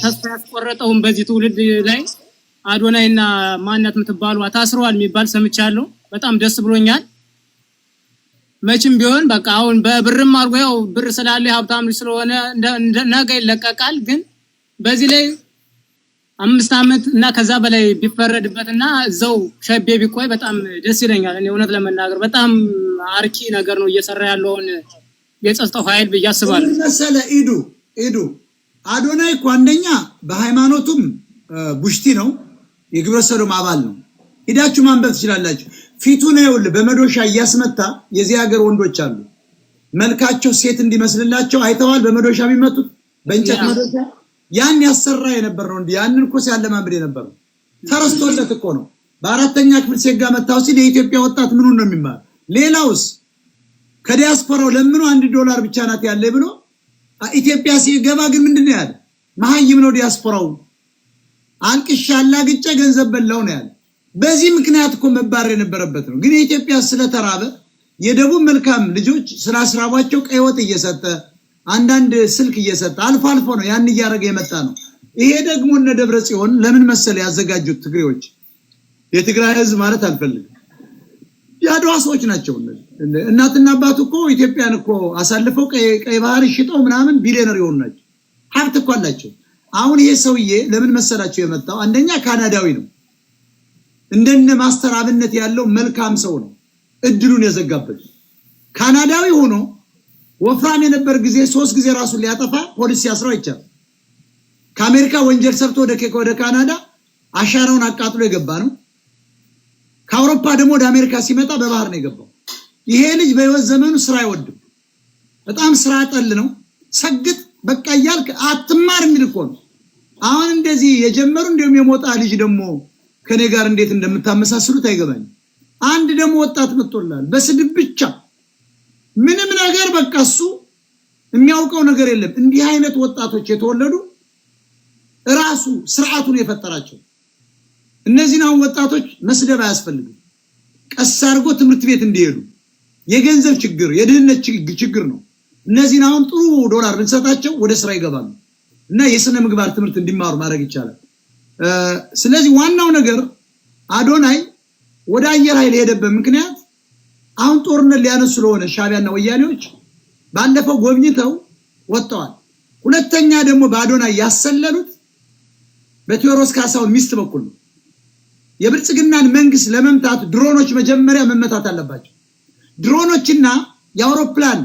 ተስፋ ያስቆረጠውን በዚህ ትውልድ ላይ አዶናይና ማናት የምትባሉ ታስረዋል የሚባል ሰምቻለሁ። በጣም ደስ ብሎኛል። መቼም ቢሆን በቃ አሁን በብርም አርጎ ያው ብር ስላለ ሀብታም ስለሆነ ነገ ይለቀቃል። ግን በዚህ ላይ 5 አመት እና ከዛ በላይ ቢፈረድበትና እዛው ሸቤ ቢቆይ በጣም ደስ ይለኛል። እኔ እውነት ለመናገር በጣም አርኪ ነገር ነው እየሰራ ያለውን የጸጥታው ኃይል በያስባለሁ። መሰለ ኢዱ አዶናይ እኮ አንደኛ በሃይማኖቱም ቡሽቲ ነው፣ የግብረ ሰዶም አባል ነው። ሂዳችሁ ማንበብ ትችላላችሁ። ፊቱን ይኸውልህ በመዶሻ እያስመታ የዚህ ሀገር ወንዶች አሉ መልካቸው ሴት እንዲመስልላቸው አይተዋል። በመዶሻ የሚመቱት በእንጨት መዶሻ ያን ያሰራ የነበር ነው እንዴ? ያንን እኮ ሲያለማምድ የነበር ነው። ተረስቶለት እኮ ነው። በአራተኛ ክፍል ሴጋ መታው ሲል የኢትዮጵያ ወጣት ምኑን ነው የሚማር? ሌላውስ ከዲያስፖራው ለምኑ $1 ብቻ ናት ያለ ብሎ ኢትዮጵያ ሲገባ ግን ምንድነው ያለ? መሀይም ነው ዲያስፖራው። አንቅሻላ ግጨ ገንዘብ በላው ነው ያለ። በዚህ ምክንያት እኮ መባረር የነበረበት ነው። ግን የኢትዮጵያ ስለተራበ የደቡብ መልካም ልጆች ስላስራባቸው ቀይ ወጥ እየሰጠ አንዳንድ ስልክ እየሰጠ አልፎ አልፎ ነው ያን እያደረገ የመጣ ነው። ይሄ ደግሞ እነ ደብረጽዮን ለምን መሰለ ያዘጋጁት ትግሬዎች። የትግራይ ህዝብ ማለት አልፈልግም ያድዋ ሰዎች ናቸው። እናትና አባቱ እኮ ኢትዮጵያን እኮ አሳልፈው ቀይ ባህር ሽጠው ምናምን ቢሊዮነር ይሆኑ ናቸው። ሀብት እኮ አላቸው። አሁን ይሄ ሰውዬ ለምን መሰላቸው የመጣው? አንደኛ ካናዳዊ ነው። እንደነ ማስተር አብነት ያለው መልካም ሰው ነው። እድሉን የዘጋበት ካናዳዊ ሆኖ ወፍራም የነበር ጊዜ 3 ጊዜ ራሱን ሊያጠፋ ፖሊስ ያስራው ይቻላል። ከአሜሪካ ወንጀል ሰርቶ ወደ ካናዳ አሻራውን አቃጥሎ የገባ ነው። ከአውሮፓ ደግሞ ወደ አሜሪካ ሲመጣ በባህር ነው የገባው። ይሄ ልጅ በህይወት ዘመኑ ስራ አይወድም። በጣም ስራ ጠል ነው። ሰግጥ በቃ እያልክ አትማር የሚል እኮ ነው። አሁን እንደዚህ የጀመሩ እንደውም የሞጣ ልጅ ደግሞ ከኔ ጋር እንዴት እንደምታመሳስሉት አይገባኝ። አንድ ደግሞ ወጣት መጥቶላል በስድብ ብቻ ምንም ነገር በቃ እሱ የሚያውቀው ነገር የለም። እንዲህ አይነት ወጣቶች የተወለዱ ራሱ ስርዓቱን የፈጠራቸው እነዚህን አሁን ወጣቶች መስደብ አያስፈልግም። ቀስ አድርጎ ትምህርት ቤት እንዲሄዱ የገንዘብ ችግር የድህነት ችግር ነው። እነዚህን አሁን ጥሩ $1 ብንሰጣቸው ወደ ስራ ይገባሉ እና የስነ ምግባር ትምህርት እንዲማሩ ማድረግ ይቻላል። ስለዚህ ዋናው ነገር አዶናይ ወደ አየር ኃይል ሄደበት ምክንያት አሁን ጦርነት ሊያነሱ ስለሆነ ሻቢያና ወያኔዎች ባለፈው ጎብኝተው ወጥተዋል። ሁለተኛ ደግሞ በአዶናይ ያሰለሉት በቴዎድሮስ ካሳሁን ሚስት በኩል ነው። የብልጽግናን መንግስት ለመምታት ድሮኖች መጀመሪያ መመታት አለባቸው። ድሮኖችና የአውሮፕላን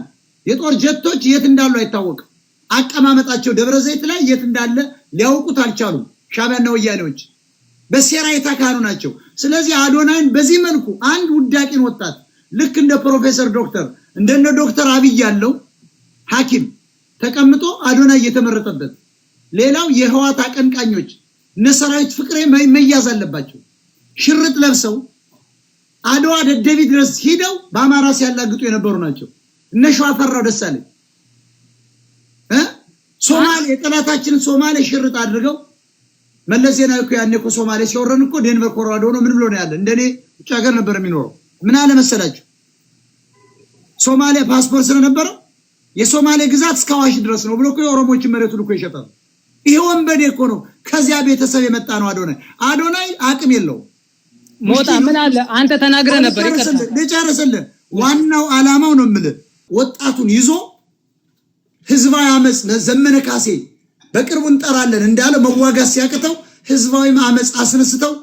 የጦር ጀቶች የት እንዳሉ አይታወቅም። አቀማመጣቸው ደብረ ዘይት ላይ የት እንዳለ ሊያውቁት አልቻሉም። ሻቢያና ወያኔዎች በሴራ የታካኑ ናቸው። ስለዚህ አዶናይን በዚህ መልኩ አንድ ውዳቂን ወጣት ልክ እንደ ፕሮፌሰር ዶክተር እንደነ ዶክተር አብይ ያለው ሐኪም ተቀምጦ አዶናይ እየተመረጠበት፣ ሌላው የህዋት አቀንቃኞች ነሰራዊት ፍቅሬ መያዝ አለባቸው። ሽርጥ ለብሰው አድዋ ደደቢት ድረስ ሄደው በአማራ ሲያላግጡ የነበሩ ናቸው። እነ ሸዋፈራው ደሳለኝ ሶማሌ የጠላታችንን ሶማሌ ሽርጥ አድርገው መለስ ዜናዊ እኮ ያኔ እኮ ሶማሌ ሲወረን እኮ ዴንቨር ኮሎራዶ ነው ምን ብሎ ነው ያለ? እንደኔ ውጭ ሀገር ነበር የሚኖረው። ምን አለ መሰላችሁ? ሶማሌ ፓስፖርት ስለነበረው የሶማሌ ግዛት እስከ አዋሽ ድረስ ነው ብሎ እኮ የኦሮሞችን መሬቱን እኮ ይሸጣል። ይሄ ወንበዴ እኮ ነው። ከዚያ ቤተሰብ የመጣ ነው አዶናይ አቅም የለው። ሞጣ ምን አለ አንተ ተናግረ ነበር። ልጨርስልህ። ዋናው አላማው ነው የምልህ ወጣቱን ይዞ ህዝባዊ አመጽ ዘመነ ካሴ በቅርቡ እንጠራለን እንዳለ መዋጋት ሲያቅተው ህዝባዊ አመጽ አስነስተው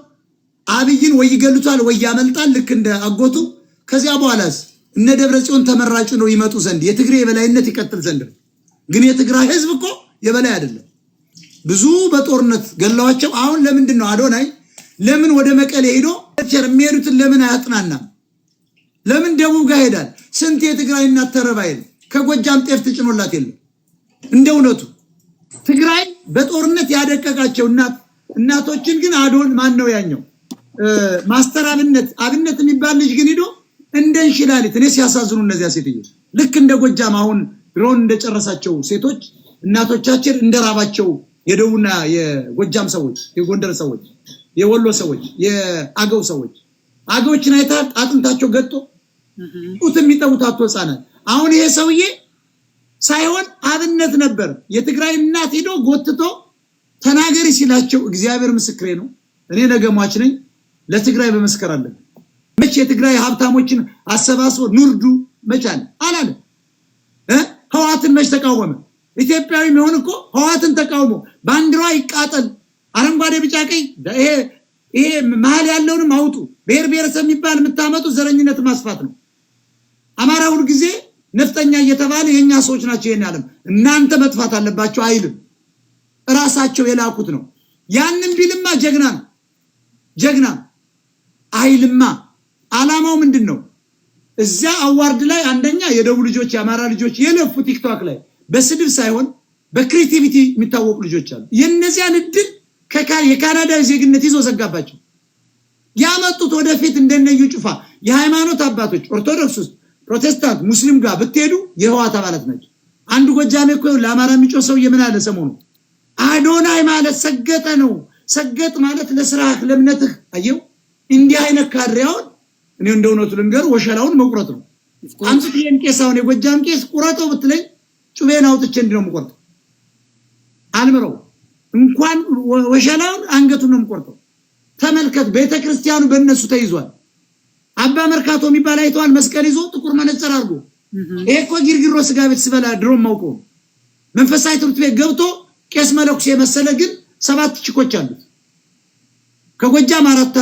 አብይን ወይ ይገሉታል ወይ ያመልጣል ልክ እንደ አጎቱ። ከዚያ በኋላስ እነ ደብረጽዮን ተመራጩ ነው ይመጡ ዘንድ የትግሬ የበላይነት ይቀጥል ዘንድ። ግን የትግራይ ህዝብ እኮ የበላይ አይደለም። ብዙ በጦርነት ገላዋቸው። አሁን ለምንድን ነው አዶናይ ለምን ወደ መቀሌ ሄዶ የሚሄዱትን ለምን አያጥናናም? ለምን ደቡብ ጋር ሄዳል? ስንት የትግራይ እናት ተረባይል ከጎጃም ጤፍ ተጭኖላት የለም። እንደውነቱ ትግራይ በጦርነት ያደቀቃቸው እናቶችን ግን አዶን ማን ነው ያኛው ማስተር አብነት የሚባል ልጅ ግን ሄዶ እንደንሽላሊት እኔ ሲያሳዝኑ እነዚያ ሴትዮ ልክ እንደ ጎጃም አሁን ድሮን እንደጨረሳቸው ሴቶች እናቶቻችን እንደራባቸው የደቡብና የጎጃም ሰዎች፣ የጎንደር ሰዎች፣ የወሎ ሰዎች፣ የአገው ሰዎች አገዎችን አይተሃል? አጥንታቸው ገጦ ጡት የሚጠቡት ህፃናት። አሁን ይሄ ሰውዬ ሳይሆን አብነት ነበር። የትግራይ እናት ሄዶ ጎትቶ ተናገሪ ሲላቸው እግዚአብሔር ምስክሬ ነው። እኔ ነገ ሟች ነኝ። ለትግራይ በመስከር አለብን። መቼ የትግራይ ሀብታሞችን አሰባስቦ ኑርዱ መቻል አላለ። ህዋትን መች ተቃወመ? ኢትዮጵያዊ የሚሆን እኮ ህዋትን ተቃውሞ ባንዲራ ይቃጠል፣ አረንጓዴ ቢጫ ቀይ፣ ይሄ መሀል ያለውንም አውጡ። ብሔር ብሔረሰብ የሚባል የምታመጡ ዘረኝነት ማስፋት ነው። አማራ ሁሉ ጊዜ ነፍጠኛ እየተባለ የኛ ሰዎች ናቸው ይሄን ያለም እናንተ መጥፋት አለባቸው አይልም። ራሳቸው የላኩት ነው። ያንን ቢልማ ጀግና ነው። ጀግና አይልማ። አላማው ምንድነው? እዚያ አዋርድ ላይ አንደኛ የደቡብ ልጆች የአማራ ልጆች የለፉ ቲክቶክ ላይ በስድብ ሳይሆን በክሪኤቲቪቲ የሚታወቁ ልጆች አሉ። የነዚያን እድል የካናዳ ዜግነት ይዞ ዘጋባቸው። ያመጡት ወደፊት እንደነዩ ጩፋ የሃይማኖት አባቶች ኦርቶዶክስ ውስጥ ፕሮቴስታንት ሙስሊም ጋር ብትሄዱ የህዋት አባላት ናቸው። አንዱ ጎጃሜ እኮ ለአማራ የሚጮህ ሰው የምን አለ ሰሞኑ አዶናይ ማለት ሰገጠ ነው። ሰገጥ ማለት ለስራህ ለእምነትህ አየው። እንዲህ አይነት ካድሬውን እኔ እንደው ነው ልንገር ወሸላውን መቁረጥ ነው። አንተ ቄሳውን የጎጃም ቄስ ቁረጠው ብትለኝ ጩቤን አውጥቼ እንደው መቆርጥ አልምረው እንኳን ወሸላውን አንገቱን ነው የምቆርጠው። ተመልከት፣ ቤተክርስቲያኑ በእነሱ ተይዟል። አባ መርካቶ የሚባል አይተዋል። መስቀል ይዞ ጥቁር መነጽር አድርጎ ይሄ እኮ ጊርጊሮ ስጋ ቤት ስበላ ድሮም ማውቀው መንፈሳዊ ትምህርት ቤት ገብቶ ቄስ መለኩሴ መሰለ። ግን 7 ችኮች አሉት። ከጎጃም 4